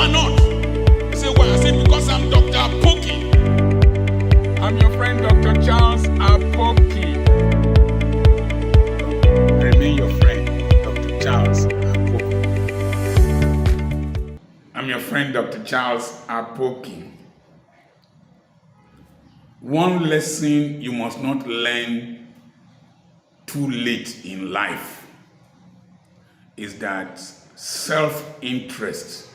are not. You say, why? I say, because I'm Dr. Apoki. I'm your friend, Dr. Charles Apoki. Remain your friend, Dr. Charles Apoki. I'm your friend, Dr. Charles Apoki. One lesson you must not learn too late in life is that self-interest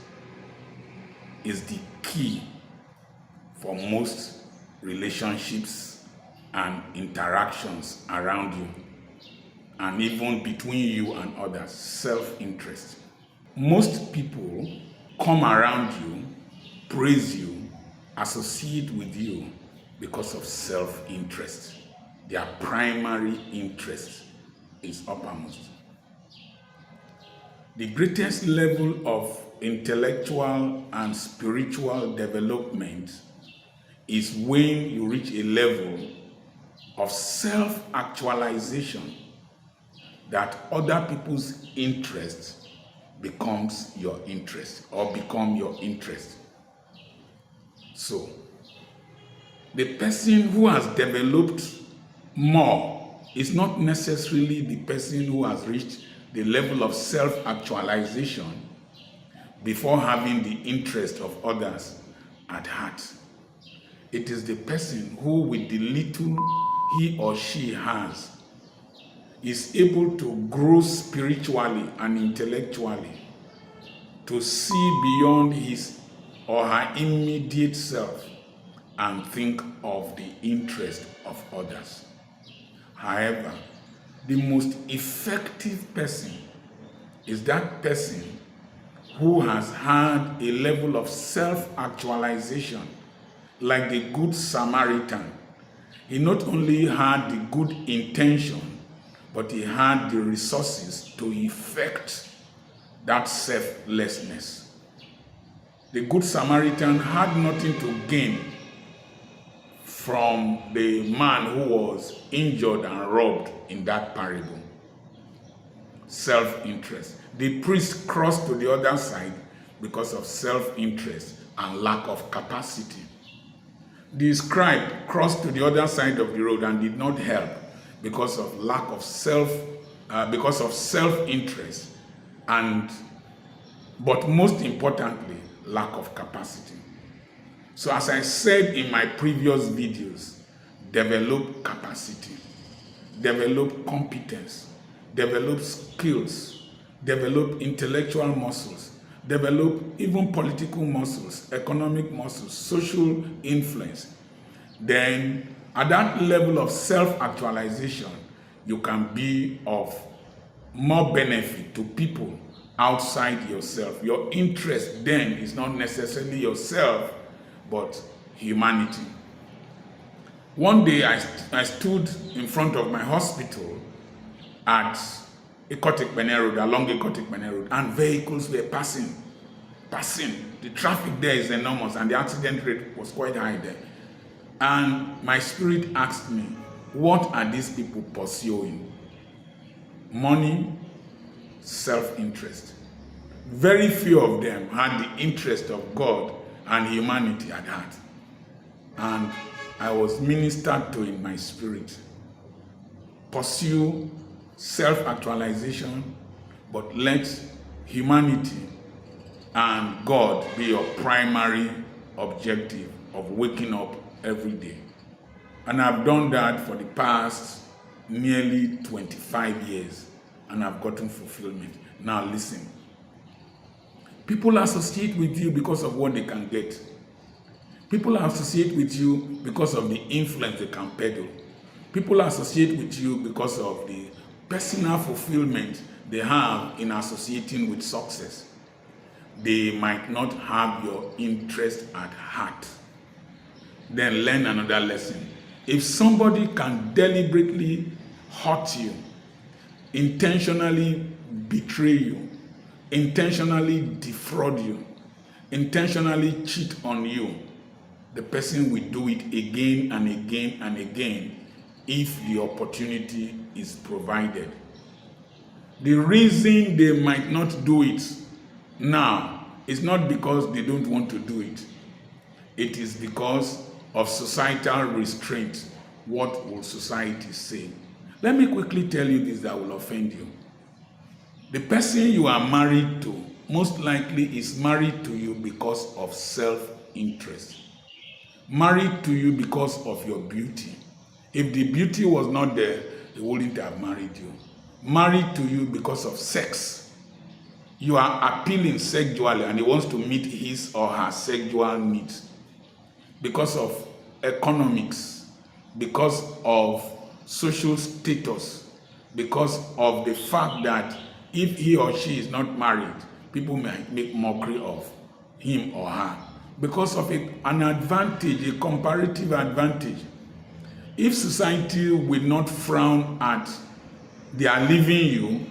is the key for most relationships and interactions around you, and even between you and others. Self-interest. Most people come around you, praise you, associate with you because of self-interest. Their primary interest is uppermost. The greatest level of intellectual and spiritual development is when you reach a level of self-actualization, that other people's interest becomes your interest or become your interest. So, the person who has developed more is not necessarily the person who has reached the level of self-actualization before having the interest of others at heart. It is the person who, with the little he or she has, is able to grow spiritually and intellectually, to see beyond his or her immediate self and think of the interest of others. However, the most effective person is that person who has had a level of self-actualization, like the Good Samaritan. He not only had the good intention, but he had the resources to effect that selflessness. The Good Samaritan had nothing to gain from the man who was injured and robbed in that parable. Self-interest. The priest crossed to the other side because of self-interest and lack of capacity. The scribe crossed to the other side of the road and did not help because of lack of self-interest, but most importantly, lack of capacity. So as I said in my previous videos, develop capacity, develop competence, develop skills, develop intellectual muscles, develop even political muscles, economic muscles, social influence. Then at that level of self-actualization, you can be of more benefit to people outside yourself. Your interest then is not necessarily yourself, but humanity. One day I stood in front of my hospital at along Ikotik Bene Road, and vehicles were passing. The traffic there is enormous, and the accident rate was quite high there. And my spirit asked me, what are these people pursuing? Money, self-interest. Very few of them had the interest of God and humanity at heart. And I was ministered to in my spirit. Pursue self-actualization, but let humanity and God be your primary objective of waking up every day. And I've done that for the past nearly 25 years, and I've gotten fulfillment. Now listen. People associate with you because of what they can get. People associate with you because of the influence they can peddle. People associate with you because of the personal fulfillment they have in associating with success. They might not have your interest at heart. Then learn another lesson. If somebody can deliberately hurt you, intentionally betray you, intentionally defraud you, intentionally cheat on you, the person will do it again and again and again if the opportunity is provided. The reason they might not do it now It's not because they don't want to do it. It is because of societal restraint. What will society say? Let me quickly tell you this that will offend you. The person you are married to most likely is married to you because of self-interest. Married to you because of your beauty. If the beauty was not there, he wouldn't have married you. Married to you because of sex. You are appealing sexually and he wants to meet his or her sexual needs. Because of economics, because of social status, because of the fact that if he or she is not married, people might make mockery of him or her. Because of an advantage, a comparative advantage. If society will not frown at their leaving you,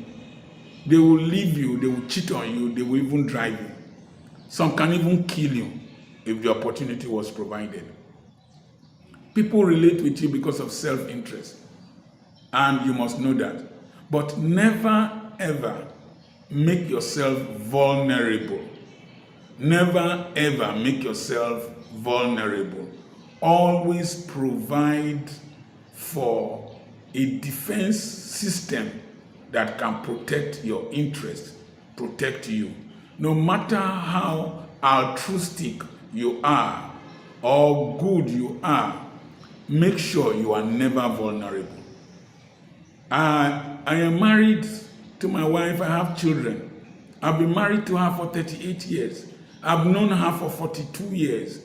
they will leave you, they will cheat on you, they will even drive you. Some can even kill you if the opportunity was provided. People relate with you because of self-interest, and you must know that. But never ever make yourself vulnerable. Never ever make yourself vulnerable. Always provide for a defense system that can protect your interest, protect you. No matter how altruistic you are or good you are, make sure you are never vulnerable. I am married to my wife. I have children. I've been married to her for 38 years. I've known her for 42 years.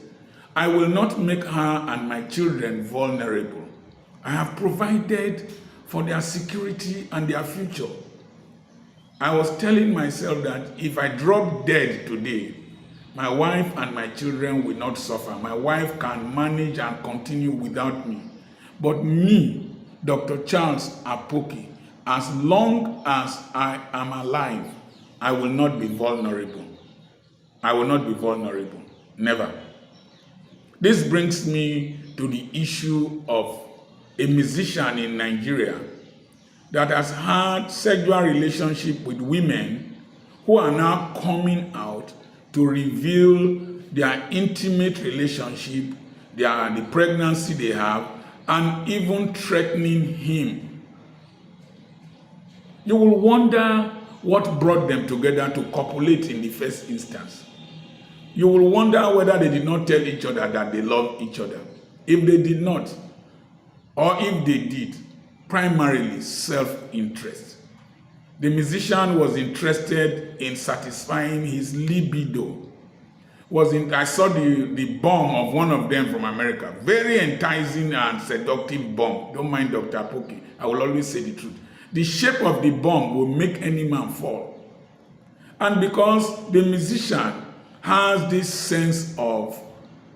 I will not make her and my children vulnerable. I have provided for their security and their future. I was telling myself that if I drop dead today, my wife and my children will not suffer. My wife can manage and continue without me. But me, Dr. Charles Apoki, as long as I am alive, I will not be vulnerable. I will not be vulnerable. Never. This brings me to the issue of a musician in Nigeria that has had sexual relationship with women who are now coming out to reveal their intimate relationship, the pregnancy they have, and even threatening him. You will wonder what brought them together to copulate in the first instance. You will wonder whether they did not tell each other that they love each other. If they did not, or if they did, primarily self-interest. The musician was interested in satisfying his libido. I saw the bomb of one of them from America. Very enticing and seductive bomb. Don't mind Dr. Apoki. I will always say the truth. The shape of the bomb will make any man fall. And because the musician has this sense of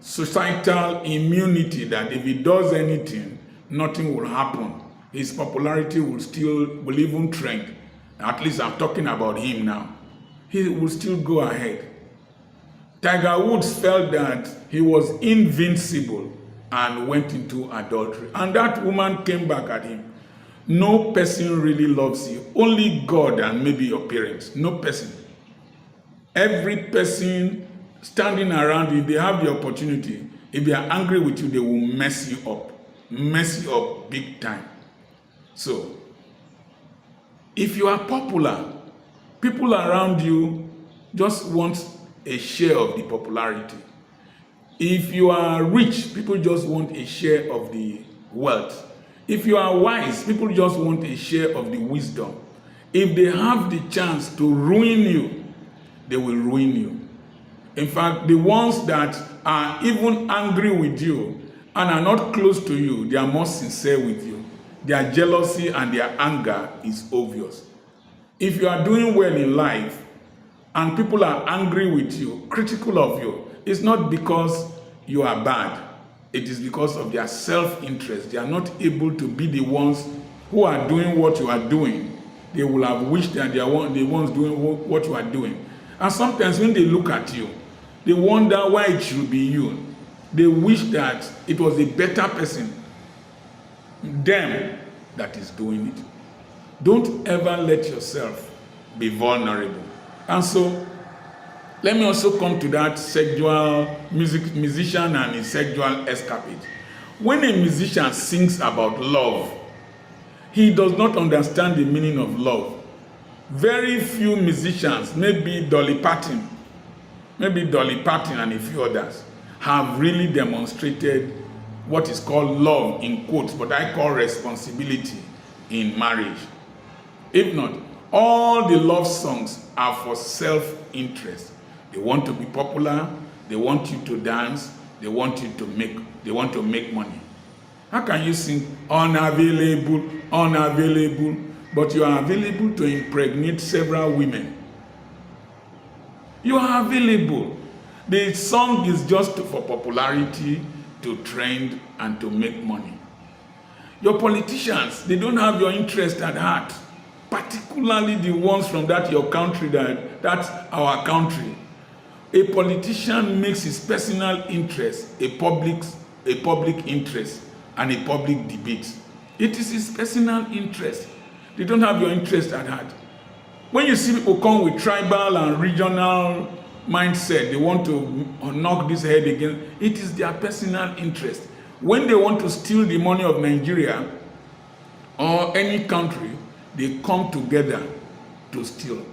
societal immunity that if he does anything, nothing will happen. His popularity will even trend. At least I'm talking about him now. He will still go ahead. Tiger Woods felt that he was invincible and went into adultery. And that woman came back at him. No person really loves you. Only God and maybe your parents. No person. Every person standing around you, they have the opportunity. If they are angry with you, they will mess you up. Mess you up big time. So, if you are popular, people around you just want a share of the popularity. If you are rich, people just want a share of the wealth. If you are wise, people just want a share of the wisdom. If they have the chance to ruin you, they will ruin you. In fact, the ones that are even angry with you and are not close to you, they are more sincere with you. Their jealousy and their anger is obvious. If you are doing well in life and people are angry with you, critical of you, it's not because you are bad. It is because of their self-interest. They are not able to be the ones who are doing what you are doing. They will have wished that they are the ones doing what you are doing. And sometimes when they look at you, they wonder why it should be you. They wish that it was a better person, them, that is doing it. Don't ever let yourself be vulnerable. And so, Let me also come to that sexual musician and his sexual escapade. When a musician sings about love, he does not understand the meaning of love. Very few musicians, maybe Dolly Parton and a few others, have really demonstrated what is called love in quotes, but I call responsibility in marriage. If not, all the love songs are for self-interest. They want to be popular, they want you to dance, they want to make money. How can you sing unavailable, but you are available to impregnate several women? You are available. The song is just for popularity, to trend, and to make money. Your politicians, they don't have your interest at heart, particularly the ones from your country, that's our country. A politician makes his personal interest a public interest and a public debate. It is his personal interest. They don't have your interest at heart. When you see people come with tribal and regional mindset, they want to knock this head against, it is their personal interest. When they want to steal the money of Nigeria or any country, they come together to steal.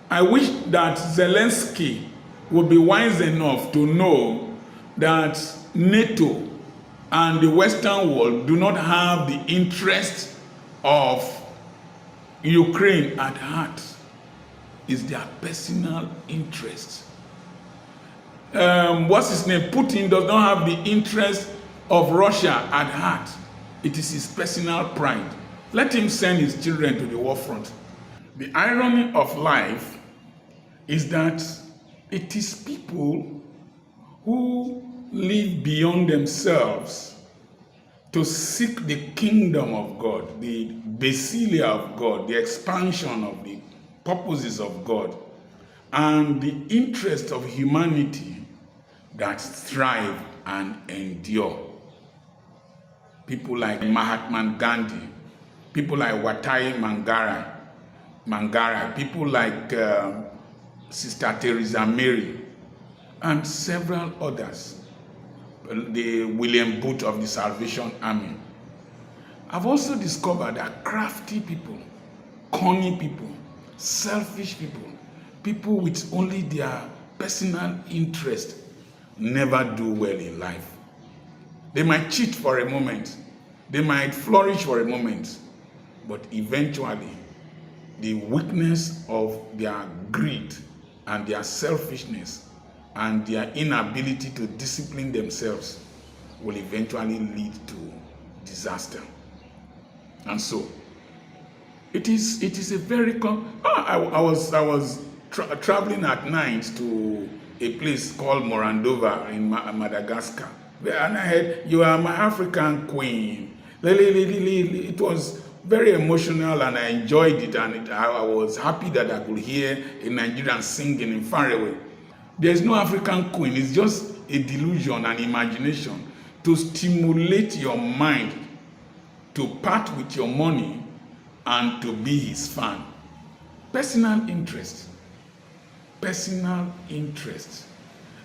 I wish that Zelensky would be wise enough to know that NATO and the Western world do not have the interest of Ukraine at heart. It's their personal interest. What's his name? Putin does not have the interest of Russia at heart. It is his personal pride. Let him send his children to the war front. The irony of life is that it is people who live beyond themselves to seek the kingdom of God, the basilia of God, the expansion of the purposes of God, and the interest of humanity that thrive and endure. People like Mahatma Gandhi, people like Watai Mangara, people like Sister Teresa Mary, and several others. The William Booth of the Salvation Army. I've also discovered that crafty people, cunning people, selfish people, people with only their personal interest never do well in life. They might cheat for a moment, they might flourish for a moment, but eventually the weakness of their greed and their selfishness and their inability to discipline themselves will eventually lead to disaster. And so it is a very I was traveling at night to a place called Morandova in Madagascar, and I heard, "You are my African queen." It was very emotional, and I enjoyed it, and I was happy that I could hear a Nigerian singing in far away. There's no African queen. It's just a delusion and imagination to stimulate your mind to part with your money and to be his fan. Personal interest. Personal interest.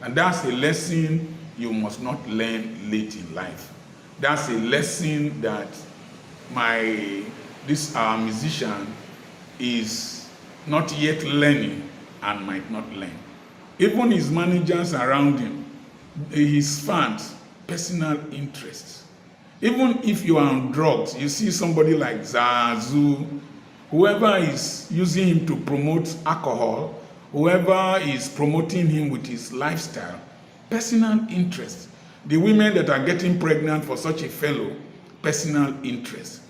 And that's a lesson you must not learn late in life. That's a lesson that this musician is not yet learning and might not learn. Even his managers around him, his fans, personal interests. Even if you are on drugs, you see somebody like Zazu, whoever is using him to promote alcohol, whoever is promoting him with his lifestyle, personal interest. The women that are getting pregnant for such a fellow, personal interest.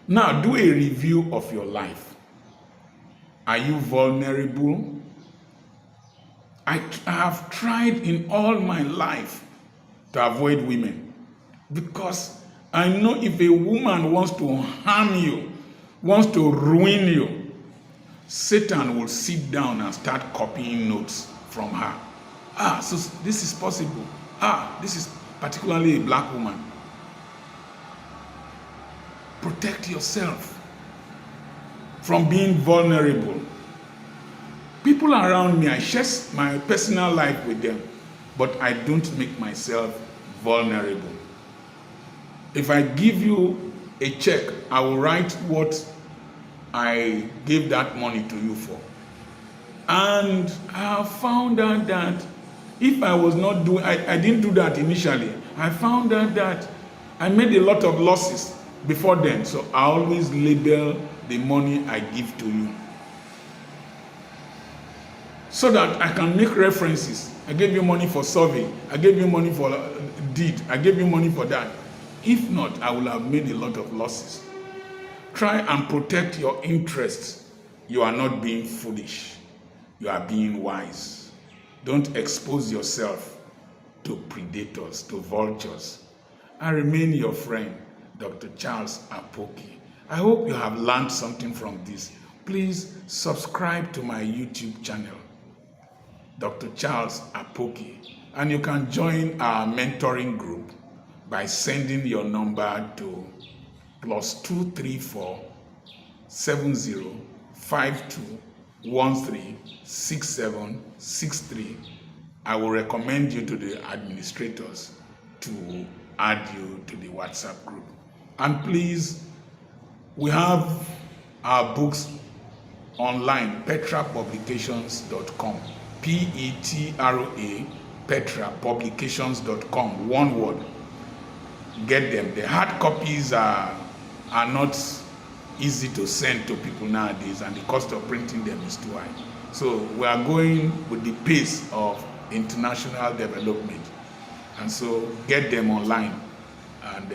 Now, do a review of your life. Are you vulnerable? I have tried in all my life to avoid women because I know if a woman wants to harm you, wants to ruin you, Satan will sit down and start copying notes from her. So this is possible. This is particularly a black woman. Protect yourself from being vulnerable. People People around me, I share my personal life with them, but I don't make myself vulnerable. If I give you a check, I will write what I gave that money to you for. And I have found out that if I was not doing, I didn't do that initially. I found out that I made a lot of losses before then. So I always label the money I give to you, so that I can make references. I gave you money for survey. I gave you money for deed. I gave you money for that. If not, I will have made a lot of losses. Try and protect your interests. You are not being foolish. You are being wise. Don't expose yourself to predators, to vultures. I remain your friend, Dr. Charles Apoki. I hope you have learned something from this. Please subscribe to my YouTube channel, Dr. Charles Apoki, and you can join our mentoring group by sending your number to +234 7052 136763. I will recommend you to the administrators to add you to the WhatsApp group. And please, we have our books online, petrapublications.com. Petra, petrapublications.com, one word. Get them. The hard copies are not easy to send to people nowadays, and the cost of printing them is too high. So we are going with the pace of international development, and so get them online and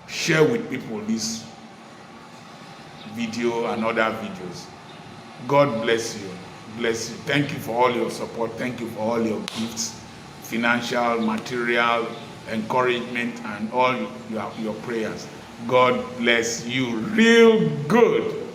share with people this video and other videos. God bless you. Bless you. Thank you for all your support. Thank you for all your gifts, financial, material, encouragement, and all your prayers. God bless you real good.